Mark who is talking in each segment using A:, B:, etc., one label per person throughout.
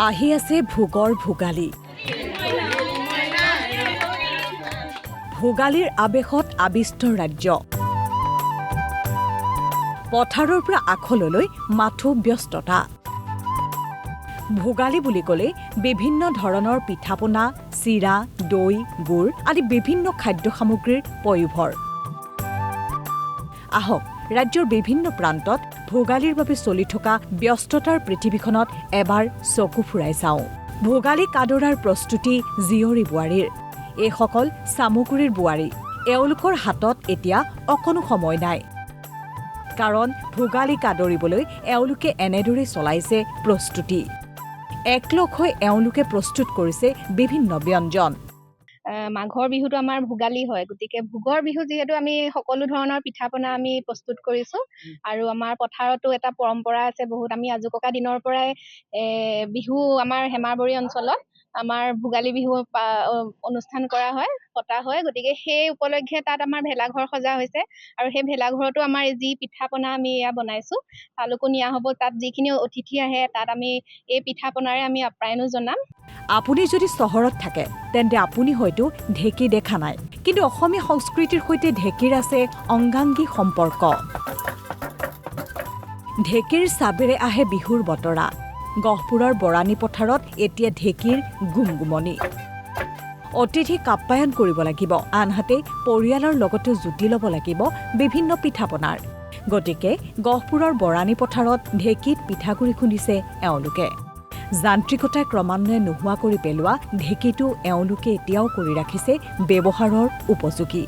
A: আহি আছে ভোগৰ ভোগালী। ভোগালীৰ আৱেশত আবিষ্ট ৰাজ্য। পথাৰৰ পৰা আখললৈ মাথো ব্যস্ততা। ভোগালী বুলি ক'লে বিভিন্ন ধৰণৰ পিঠাপনা, চিৰা, দৈ, গুড় আদি বিভিন্ন খাদ্য সামগ্ৰীৰ পয়োভৰ। আহক ৰাজ্যৰ বিভিন্ন প্ৰান্তত ভোগালীৰ বাবে চলি থকা ব্যস্ততাৰ পৃথিৱীখনত এবাৰ চকু ফুৰাই চাওঁ। ভোগালী কাদৰাৰ প্ৰস্তুতি জীয়ৰী বোৱাৰীৰ। এইসকল চামুগুৰিৰ বোৱাৰী। এওঁলোকৰ হাতত এতিয়া অকণো সময় নাই, কাৰণ ভোগালী কাদৰিবলৈ এওঁলোকে এনেদৰে চলাইছে প্ৰস্তুতি। একলগ হৈ এওঁলোকে প্ৰস্তুত কৰিছে বিভিন্ন ব্যঞ্জন।
B: মাঘৰ বিহুটো আমাৰ ভোগালী হয়, গতিকে ভোগৰ বিহু যিহেতু আমি সকলো ধৰণৰ পিঠা পনা আমি প্ৰস্তুত কৰিছো। আৰু আমাৰ পথাৰতো এটা পৰম্পৰা আছে বহুত, আমি আজোককা দিনৰ পৰাই বিহু আমাৰ হেমাৰবৰী অঞ্চলত আমাৰ ভোগালী বিহু অনুষ্ঠান কৰা হয়, পতা হয়। গতিকে সেই উপলক্ষে তাত আমাৰ ভেলাঘৰ সজা হৈছে, আৰু সেই ভেলাঘৰতো আমাৰ যি পিঠা পনা আমি এয়া বনাইছো তালৈকো নিয়া হ'ব। তাত যিখিনি অতিথি আহে তাত আমি এই পিঠা পনাৰে আমি আপ্যায়নো জনাম।
A: আপুনি যদি চহৰত থাকে তেন্তে আপুনি হয়তো ঢেঁকী দেখা নাই, কিন্তু অসমীয়া সংস্কৃতিৰ সৈতে ঢেঁকীৰ আছে অংগাংগী সম্পৰ্ক। ঢেঁকীৰ চাবেৰে আহে বিহুৰ বতৰা। গহপুৰৰ বৰানী পথাৰত এতিয়া ঢেঁকীৰ গুমগুমনি। অতিথিক আপ্যায়ন কৰিব লাগিব, আনহাতে পৰিয়ালৰ লগতো জুতি ল'ব লাগিব বিভিন্ন পিঠাপনাৰ। গতিকে গহপুৰৰ বৰানী পথাৰত ঢেঁকীত পিঠাগুৰি খুন্দিছে এওঁলোকে। যান্ত্ৰিকতাই ক্ৰমান্বয়ে নোহোৱা কৰি পেলোৱা ঢেঁকীটো এওঁলোকে এতিয়াও কৰি ৰাখিছে ব্যৱহাৰৰ উপযোগী।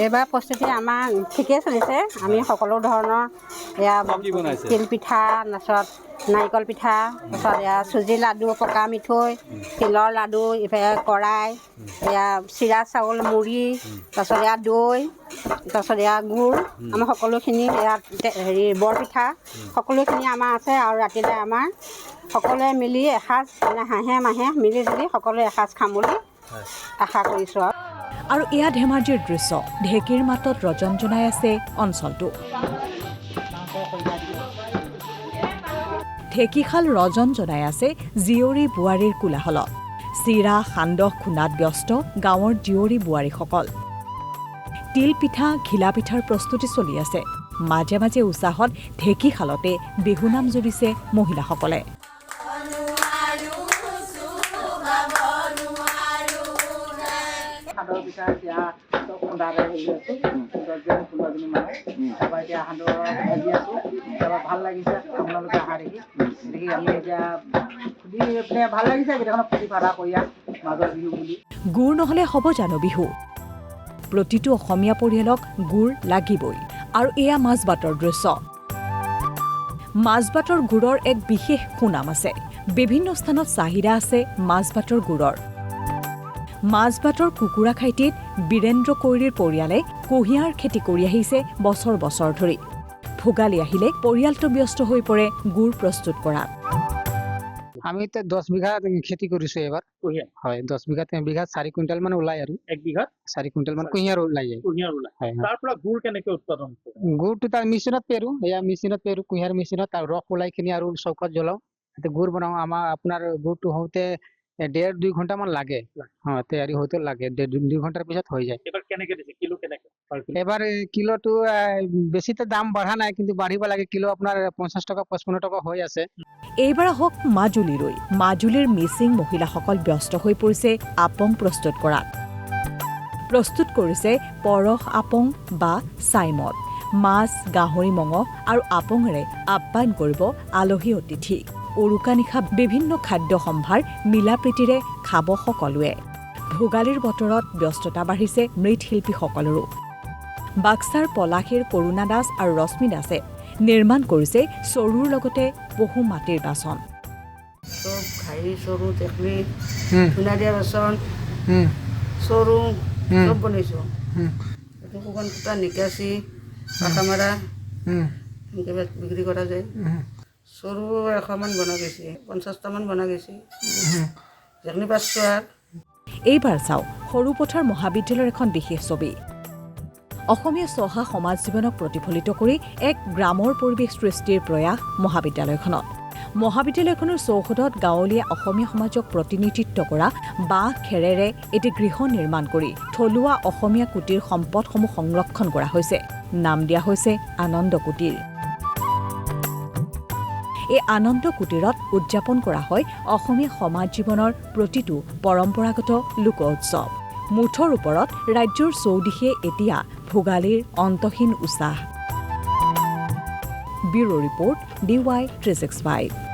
C: এইবাৰ প্ৰস্তুতি আমাৰ ঠিকেই চলিছে। আমি সকলো ধৰণৰ এয়া তিল পিঠা, তাৰপিছত নাৰিকল পিঠা, তাৰপিছত এয়া চুজি লাডু, পকা মিঠৈ, তিলৰ লাডু, ইফালে কৰাই, এয়া চিৰা চাউল, মুড়ি, তাৰপিছত এয়া দৈ, তাৰপিছত এয়া গুড়, আমাৰ সকলোখিনি এয়া বৰপিঠা সকলোখিনি আমাৰ আছে। আৰু ৰাতিলৈ আমাৰ সকলোৱে মিলি এসাঁজ মানে হাঁহে মাহে মিলি জুলি সকলোৱে এসাঁজ খাম বুলি আশা কৰিছোঁ।
A: আৰু এয়া ধেমাজিৰ দৃশ্য। ঢেঁকীৰ মাতত ৰজন জনাই আছে অঞ্চলটো। ঢেঁকীশাল ৰজন জনাই আছে জীয়ৰী বোৱাৰীৰ কোলাহলত। চিৰা সান্দহ খুন্দাত ব্যস্ত গাঁৱৰ জীয়ৰী বোৱাৰীসকল। তিল পিঠা, ঘিলা পিঠাৰ প্ৰস্তুতি চলি আছে। মাজে মাজে উৎসাহত ঢেঁকীশালতে বিহুনাম জুৰিছে মহিলাসকলে।
D: ভাল লাগিছে আপোনালোকে অহা দেখি আমি এতিয়া ভাল লাগিছে কেইটামান প্ৰতিভাড়া কৰি মাজৰ বিহু বুলি।
A: গুড় নহ'লে হ'ব জানো বিহু? প্ৰতিটো অসমীয়া পৰিয়ালক গুড় লাগিবই। আৰু এয়া মাছবাটৰ দৃশ্য। মাছবাটৰ গুড়ৰ এক বিশেষ সুনাম আছে। বিভিন্ন স্থানত চাহিদা আছে মাছবাটৰ গুড়ৰ। মাছবাটৰ কুকুৰা খাইটিত বীৰেন্দ্ৰ কৈৰীৰ পৰিয়ালে কুঁহিয়াৰ খেতি কৰি আহিছে বছৰ বছৰ ধৰি। ভোগালী আহিলে পৰিয়ালটো ব্যস্ত হৈ পৰে গুড় প্ৰস্তুত কৰাত।
E: আমি 10 বিঘা খেতি কৰিছো এবাৰ। হয়, 10 বিঘাত 4 কুইণ্টেল মান ওলাই। আৰু 1 বিঘাত 4 কুইণ্টেল মান কুঁহিয়াৰ ওলাই যায়। তাৰ পৰা গুড় কেনেকৈ উৎপাদন কৰে? গুড়টো তাৰ মেচিনত পেৰো, এয়া মেচিনত পেৰো, কুঁহিয়াৰ মেচিনত। তাৰ ৰস ওলাই কিনি আৰু চৌকাত জ্বলাও, গুড় বনাও। আপোনাৰ গুড়টো হওঁতে 1.5-2 ঘণ্টা মান লাগে। তৈয়াৰী হওঁতে লাগে 1.5-2 ঘণ্টাৰ পিছত হৈ যায়। এবাৰ কেনেকৈ দিছে কিলো কেনেকৈ? এবাৰ কিলোটো বেছিতে দাম বাঢ়া নাই, কিন্তু বাঢ়িব লাগে। কিলো আপোনাৰ 50 টকা 55 টকা হৈ আছে।
A: এইবাৰ আহক মাজুলীলৈ। মাজুলীৰ মিচিং মহিলাসকল ব্যস্ত হৈ পৰিছে আপং প্ৰস্তুত কৰাত। প্ৰস্তুত কৰিছে পৰস আপং বা চাইমদ। মাছ, গাহৰি মঙহ আৰু আপঙেৰে আপ্যায়ন কৰিব আলহী অতিথিক। উৰুকা নিশা বিভিন্ন খাদ্য সম্ভাৰ মিলা প্ৰীতিৰে খাব সকলোৱে। ভোগালীৰ বতৰত ব্যস্ততা বাঢ়িছে মৃৎশিল্পীসকলৰো। বাক্সাৰ পলাশীৰ কৰুণা দাস আৰু ৰশ্মি দাসে নিৰ্মাণ কৰিছে চৰুৰ লগতে বহু মাটিৰ বাচন।
F: চব ঘাঁহি, চৰু, টেকলি, ধূনা দিয়া বাচন, চৰু চব বনাইছোঁ। শুকান সূতা, নিকাচি, পাকামাৰা এনেকৈ বিক্ৰী কৰা যায়। চৰু 100মান বনা গৈছে, 50টামান বনা গৈছে, জেকনি 500 আৰু।
A: এইবাৰ চাওক সৰুপথাৰ মহাবিদ্যালয়ৰ এখন বিশেষ ছবি। অসমীয়া চহা সমাজ জীৱনক প্ৰতিফলিত কৰি এক গ্ৰামৰ পৰিৱেশ সৃষ্টিৰ প্ৰয়াস মহাবিদ্যালয়খনত। মহাবিদ্যালয়খনৰ চৌহদত গাঁৱলীয়া অসমীয়া সমাজক প্ৰতিনিধিত্ব কৰা বাঁহ খেৰেৰে এটি গৃহ নিৰ্মাণ কৰি থলুৱা অসমীয়া কুটিৰ সম্পদসমূহ সংৰক্ষণ কৰা হৈছে। নাম দিয়া হৈছে আনন্দ কুটিৰ। এই আনন্দ কুটিৰত উদযাপন কৰা হয় অসমীয়া সমাজ জীৱনৰ প্ৰতিটো পৰম্পৰাগত লোক উৎসৱ। মুঠৰ ওপৰত ৰাজ্যৰ চৌদিশে এতিয়া ভোগালীৰ অন্তহীন উৎসাহ। Bureau report DY 365।